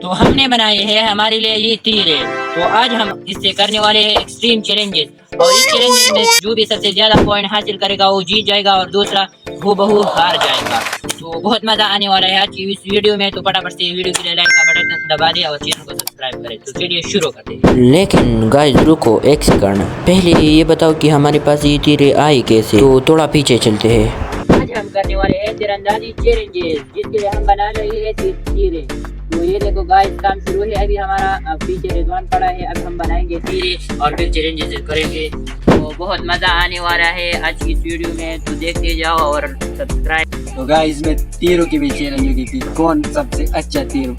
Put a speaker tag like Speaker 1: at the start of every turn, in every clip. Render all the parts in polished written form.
Speaker 1: तो हमने बनाए हैं हमारे लिए ये तीर है। तो आज हम इससे करने वाले हैं एक्सट्रीम चैलेंजेस, और इस चैलेंज में जो भी सबसे ज्यादा पॉइंट हासिल करेगा वो जीत जाएगा और दूसरा हूबहू हार जाएगा। तो बहुत मजा आने वाला है आज की इस वीडियो में। तो फटाफट से वीडियो के लिए लाइक का बटन दबा दे और चैनल को सब्सक्राइब करें। तो चलिए शुरू करते हैं।
Speaker 2: लेकिन गाइस रुको एक सेकंड, पहले ये बताओ कि हमारे पास ये तीरें आई कैसे। तो थोड़ा पीछे चलते हैं।
Speaker 1: आज हम करने वाले हैं तीरंदाजी चैलेंजेस, जिसके लिए हम बना रहे हैं तीरे। तो ये देखो गाइस, काम शुरू है अभी हमारा। पीछे रिजवान पड़ा है, अब हम बनाएंगे तीरे और फिर चैलेंजेस करेंगे। तो बहुत मजा आने वाला है आज की इस वीडियो में, तो देखते जाओ और सब्सक्राइब।
Speaker 3: तो गाइस इसमें तीरों की भी चैलेंज होगी कि कौन सबसे अच्छा तीर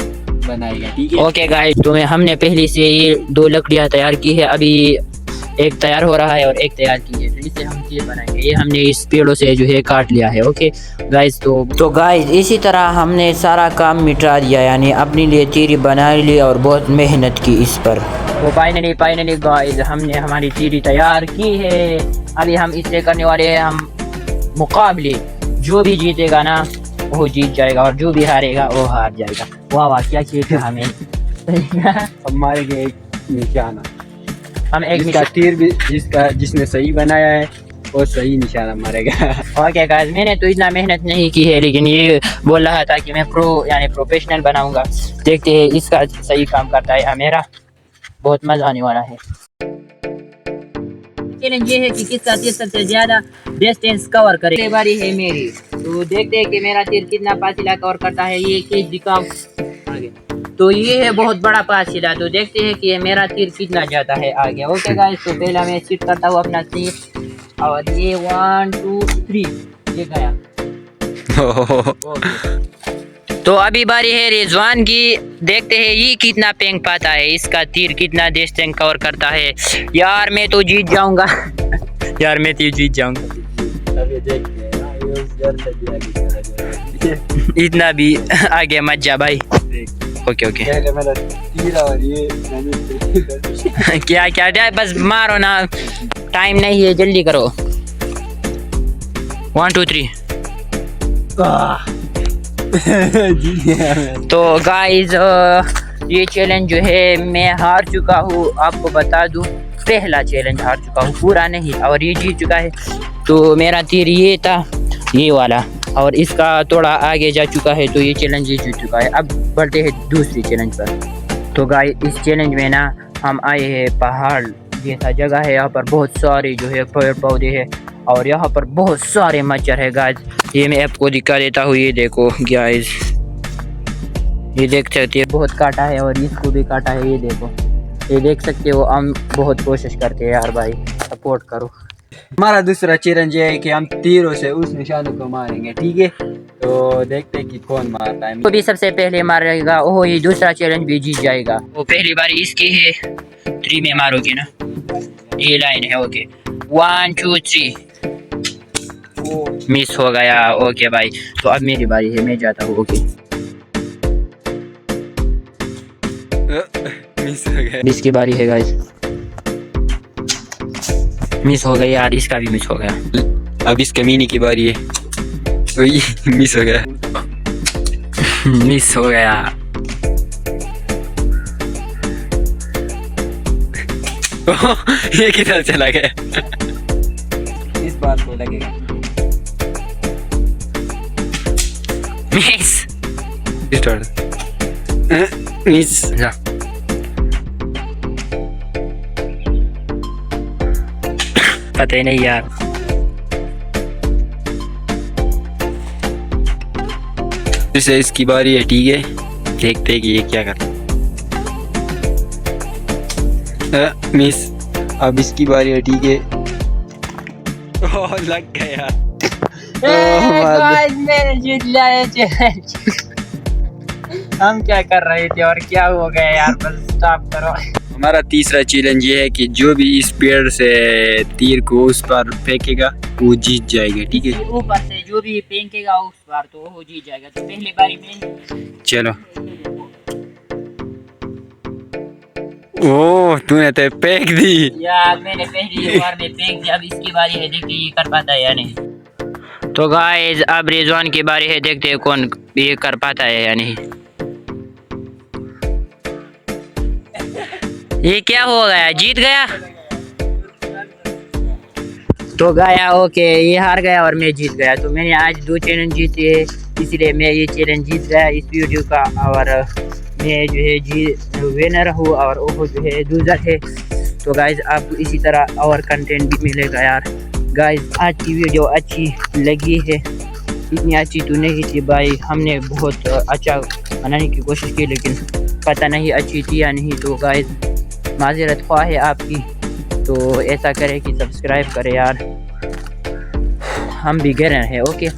Speaker 3: बनाएगा, ठीक है।
Speaker 1: ओके गाइस, तो हमने पहले से ये 2 लकड़ियां तैयार की है, अभी एक तैयार हो रहा है और एक तैयार की है। तो इससे हम तीर बनाएंगे। ये हमने इस पेड़ों से जो है काट लिया है। ओके गाइस,
Speaker 2: तो गाइस इसी तरह हमने सारा काम मिटा दिया, यानी अपने लिए तीर बना ली और बहुत मेहनत की इस पर।
Speaker 1: तो फाइनली गाइस हमने हमारी तीरी तैयार की है। अभी हम इससे करने वाले हैं हम मुकाबले। जो भी जीतेगा ना वो जीत जाएगा और जो भी हारेगा वो हार जाएगा। वाह वाह, क्या चीज है हमें।
Speaker 3: हमारे लिए एक निशाना,
Speaker 1: हम एक
Speaker 3: जिसका तीर भी जिसने सही बनाया है वो सही निशाना मारेगा।
Speaker 1: ओके गाइस, मैंने तो इतना मेहनत नहीं की है, लेकिन ये बोल रहा था कि मैं प्रोफेशनल बनाऊंगा। देखते हैं इसका सही काम करता है या मेरा। बहुत मजा आने वाला है। चैलेंज ये है कि किसका तीर सबसे ज्यादा डिस्टेंस कवर करे। ये बारी है मेरी, तो देखते हैं कि मेरा तीर कितना फासिला कवर करता है। ये केज दिखाओ आगे। तो ये है बहुत बड़ा फासिला, तो देखते हैं कि मेरा तीर कितना जाता है आगे। ओके गाइस, तो पहला मैं शिफ्ट करता हूँ अपना तीर और ये 1 2 3 ये गया। तो अभी बारी है रिजवान की। देखते हैं ये कितना पेंग पाता है, इसका तीर कितना डिस्टेंस कवर करता है। यार मैं तो जीत जाऊंगा। यार मैं तो जीत जाऊंगा।
Speaker 3: अभी देखते हैं ना, ये उस डर से भी आगे
Speaker 1: इतना भी आगे मत जा भाई। ओके
Speaker 3: पहले मेरा तीर और ये मैंने
Speaker 1: क्या क्या बस मारो ना, टाइम नहीं है, जल्दी करो। 1 2 3। तो गाइस ये चैलेंज जो है मैं हार चुका हूँ, आपको बता दूं। पहला चैलेंज हार चुका हूँ, पूरा नहीं, और ये जीत चुका है। तो मेरा तीर ये था, ये वाला, और इसका थोड़ा आगे जा चुका है। तो ये चैलेंज ये जीत चुका है। अब बढ़ते हैं दूसरी चैलेंज पर। तो गाइस इस चैलेंज में ना हम आए हैं पहाड़ जैसा जगह है। यहाँ पर बहुत सारे जो है पेड़ पौधे हैं और यहाँ पर बहुत सारे मच्छर है गाइस। ये मैं आपको दिखा देता हूँ, ये देखो गाइस, ये देख सकते हैं बहुत काटा है और इसको भी काटा है। ये देखो, ये देख सकते हो। हम बहुत कोशिश करते हैं यार भाई, सपोर्ट करो।
Speaker 3: हमारा दूसरा चैलेंज ये है कि हम तीरों से उस निशाने को मारेंगे, ठीक है। तो देखते हैं कि कौन मारता है।
Speaker 1: तो भी सबसे पहले मारेगा ओह, ये दूसरा चैलेंज भी जीत जाएगा। वो पहली बार इसकी है, 3 में मारोगे ना, ये लाइन है। ओके 1 2 3 मिस हो गया। ओके भाई, तो अब मेरी बारी है, मैं जाता हूँ। ओके
Speaker 3: मिस हो गया।
Speaker 1: इसकी बारी है गाइस। मिस हो गया यार, इसका भी मिस हो गया।
Speaker 3: अब इस कमीने की बारी है। वही मिस हो गया।
Speaker 1: मिस हो गया।
Speaker 3: ये किधर चला गया। इस बात को लगेगा
Speaker 1: मिस।
Speaker 3: मिस
Speaker 1: जा। पता ही नहीं यार।
Speaker 3: फिर से इसकी बारी है, ठीक है। देखते हैं कि ये क्या करता है। मिस। अब इसकी बारी है, ठीक है। ओह लग गया।
Speaker 1: गाइस मैंने जीत लिया ये चैलेंज। हम क्या कर रहे थे और क्या हो गया यार, बस स्टॉप करो।
Speaker 3: हमारा तीसरा चैलेंज ये है कि जो भी इस पेड़ से तीर को उस पर फेंकेगा वो जीत जाएगा, ठीक है।
Speaker 1: ऊपर से जो भी फेंकेगा उस बार तो वो जीत जाएगा। तो पहली बारी में
Speaker 3: चलो। ओह तूने तो फेंक दी
Speaker 1: यार, मैंने पहली बार में फेंक दिया। अब इसकी बारी है, देखते ये कर पाता है या नहीं। तो गाइस अब रिजवान की बारी है, देखते हैं कौन ये कर पाता है या नहीं। ये क्या हो गया, जीत गया? तो गया, ओके, ये हार गया और मैं जीत गया। तो मैंने आज 2 चैलेंज जीते, इसलिए मैं ये चैलेंज जीत गया इस वीडियो का। और मैं जो है विनर हूँ और वो जो है लूजर है। तो गाइज आपको इसी तरह और कंटेंट भी मिलेगा यार। गाइज आज की वीडियो अच्छी लगी है, इतनी अच्छी तो नहीं थी भाई, हमने बहुत अच्छा बनाने की कोशिश की लेकिन पता नहीं अच्छी थी या नहीं। तो गाइज माजरत ख्वाह है आपकी, तो ऐसा करें कि सब्सक्राइब करें यार, हम भी गिर रहे हैं। ओके।